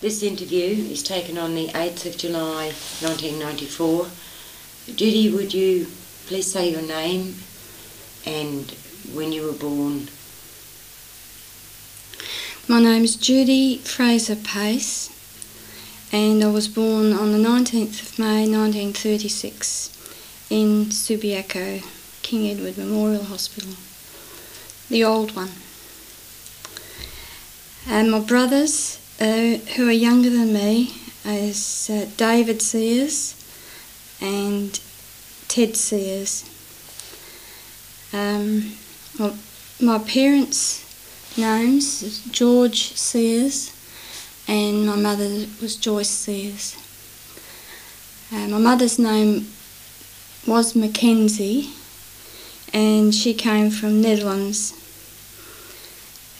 This interview is taken on the 8th of July 1994. Judy, would you please say your name and when you were born? My name is Judy Paice and I was born on the 19th of May 1936 in Subiaco, King Edward Memorial Hospital, the old one. And my brothers, who are younger than me, is David Sears and Ted Sears. My parents' names is George Sears and my mother was Joyce Sears. My mother's name was Mackenzie and she came from Netherlands.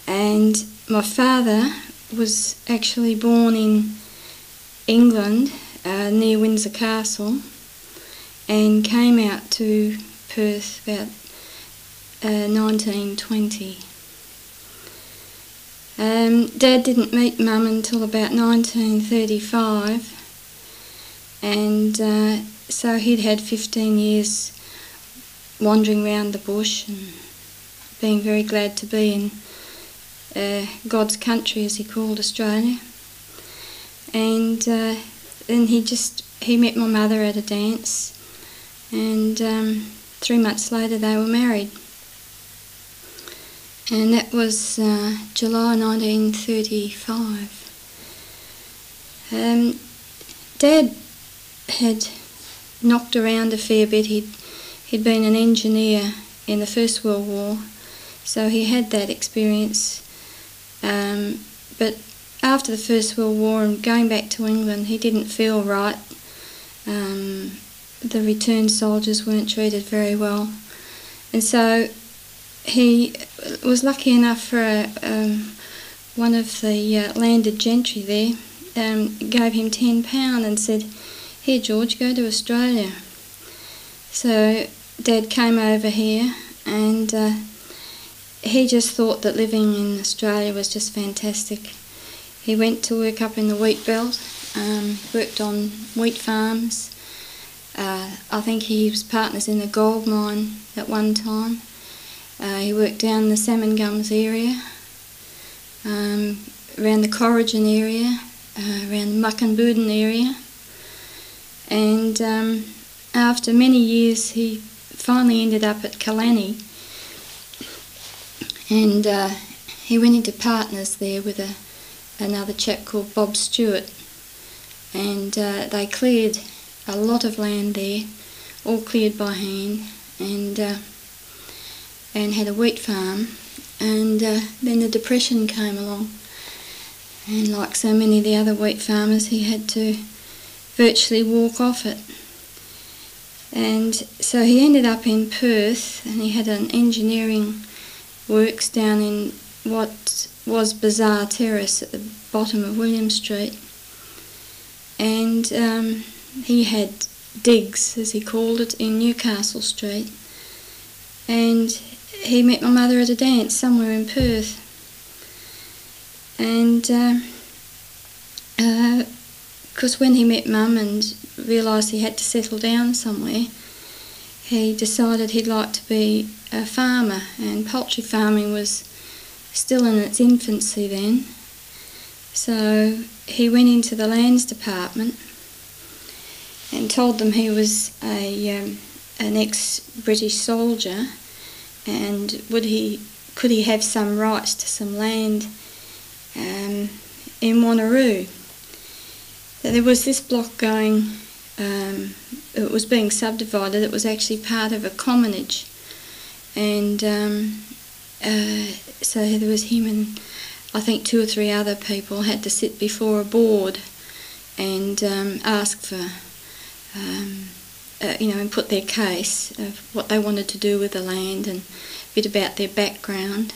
And my father was actually born in England near Windsor Castle and came out to Perth about 1920. Dad didn't meet Mum until about 1935 and so he'd had 15 years wandering round the bush and being very glad to be in God's country, as he called Australia. And then he met my mother at a dance and 3 months later they were married. And that was July 1935. Dad had knocked around a fair bit. He'd been an engineer in the First World War, so he had that experience. But after the First World War and going back to England, he didn't feel right. The returned soldiers weren't treated very well. And so he was lucky enough for one of the landed gentry there, gave him £10 and said, "Here George, go to Australia." So Dad came over here and he just thought that living in Australia was just fantastic. He went to work up in the wheat belt, worked on wheat farms. I think he was partners in a gold mine at one time. He worked down the Salmon Gums area, around the Corrigan area, around the Muckenbuden area. And after many years he finally ended up at Killarney. And he went into partners there with another chap called Bob Stewart, and they cleared a lot of land there, all cleared by hand, and had a wheat farm. And then the Depression came along, and like so many of the other wheat farmers, he had to virtually walk off it. And so he ended up in Perth, and he had an engineering works down in what was Bazaar Terrace at the bottom of William Street. And he had digs, as he called it, in Newcastle Street. And he met my mother at a dance somewhere in Perth. And because when he met Mum and realised he had to settle down somewhere, he decided he'd like to be a farmer, and poultry farming was still in its infancy then. So he went into the Lands Department and told them he was an ex-British soldier, and could he have some rights to some land in Wanneroo. There was this block going, it was being subdivided. It was actually part of a commonage, and so there was him and I think 2 or 3 other people had to sit before a board and ask for, and put their case of what they wanted to do with the land and a bit about their background.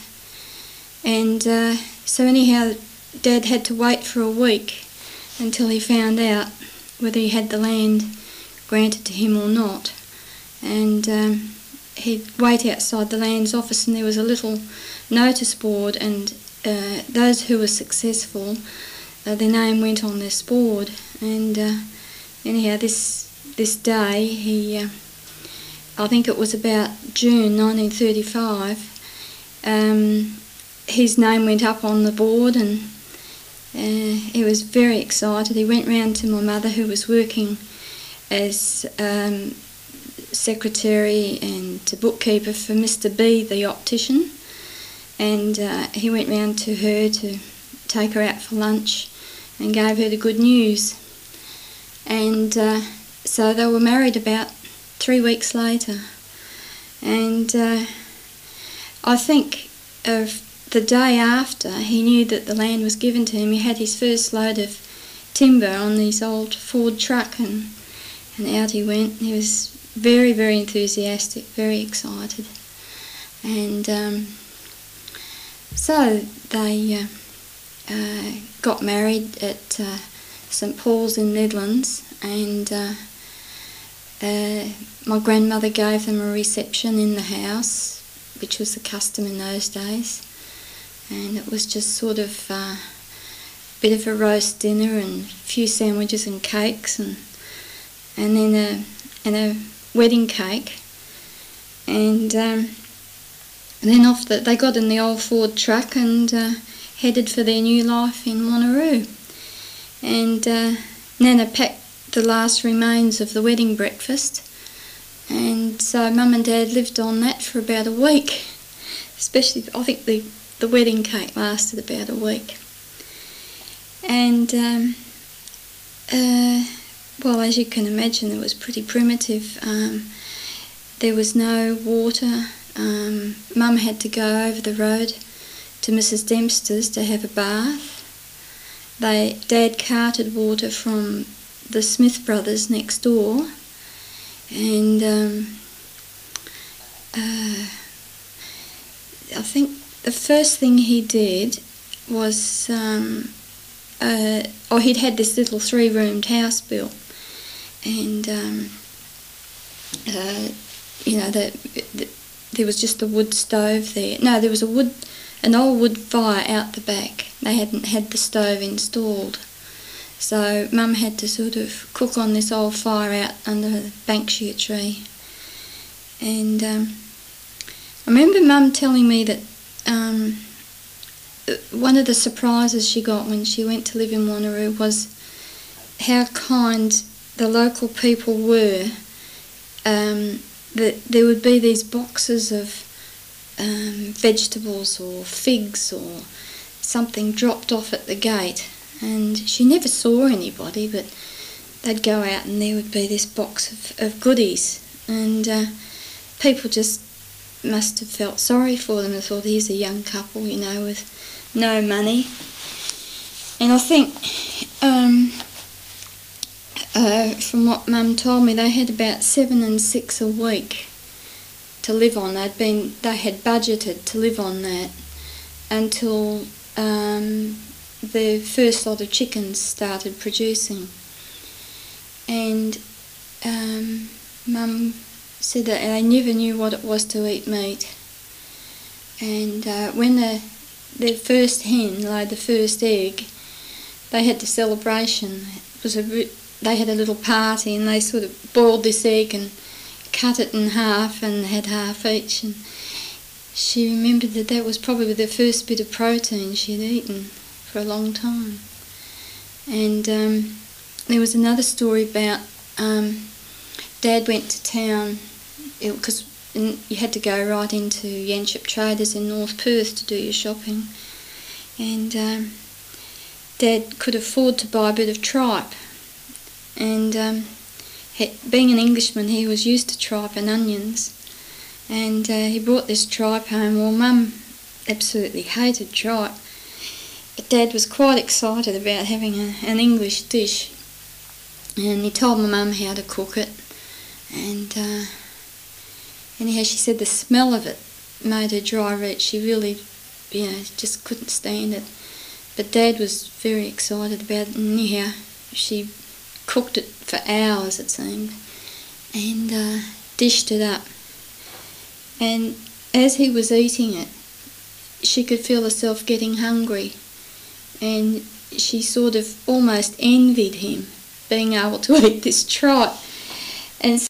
And so anyhow, Dad had to wait for a week until he found out whether he had the land granted to him or not. And he'd wait outside the Lands Office, and there was a little notice board, and those who were successful, their name went on this board. And anyhow, this day, I think it was about June 1935, his name went up on the board, and he was very excited. He went round to my mother, who was working as secretary and bookkeeper for Mr. B, the optician, and he went round to her to take her out for lunch and gave her the good news. And so they were married about 3 weeks later. And I think of the day after he knew that the land was given to him, he had his first load of timber on his old Ford truck, and out he went. He was very, very enthusiastic, very excited. And so they got married at St Paul's in Nedlands, and my grandmother gave them a reception in the house, which was the custom in those days. And it was just sort of a bit of a roast dinner and a few sandwiches and cakes, and then a wedding cake. And then off they got in the old Ford truck and headed for their new life in Wanneroo. And Nana packed the last remains of the wedding breakfast, and so Mum and Dad lived on that for about a week. Especially, I think the wedding cake lasted about a week. And well, as you can imagine, it was pretty primitive. There was no water. Mum had to go over the road to Mrs Dempster's to have a bath. Dad carted water from the Smith brothers next door, and I think the first thing he did was, he'd had this little 3-roomed house built, and there was just a wood stove there. No, there was an old wood fire out the back. They hadn't had the stove installed. So Mum had to sort of cook on this old fire out under the bankshire tree. And I remember Mum telling me that one of the surprises she got when she went to live in Wanneroo was how kind the local people were. That there would be these boxes of vegetables or figs or something dropped off at the gate, and she never saw anybody, but they'd go out and there would be this box of goodies, and people just must have felt sorry for them and thought, here's a young couple, with no money. And I think from what Mum told me, they had about 7 and 6 a week to live on. They had budgeted to live on that until the first lot of chickens started producing. And Mum said that they never knew what it was to eat meat. And when the first hen laid the first egg, they had the celebration. They had a little party, and they sort of boiled this egg and cut it in half and had half each. And she remembered that was probably the first bit of protein she'd eaten for a long time. And there was another story about Dad went to town, because you had to go right into Yanchep Traders in North Perth to do your shopping. And Dad could afford to buy a bit of tripe. And being an Englishman, he was used to tripe and onions. And he brought this tripe home. Well, Mum absolutely hated tripe, but Dad was quite excited about having an English dish. And he told my Mum how to cook it. And anyhow, she said the smell of it made her dry reach. She really, just couldn't stand it. But Dad was very excited about it. And anyhow, she cooked it for hours, it seemed, and dished it up. And as he was eating it, she could feel herself getting hungry, and she sort of almost envied him being able to eat this trot. And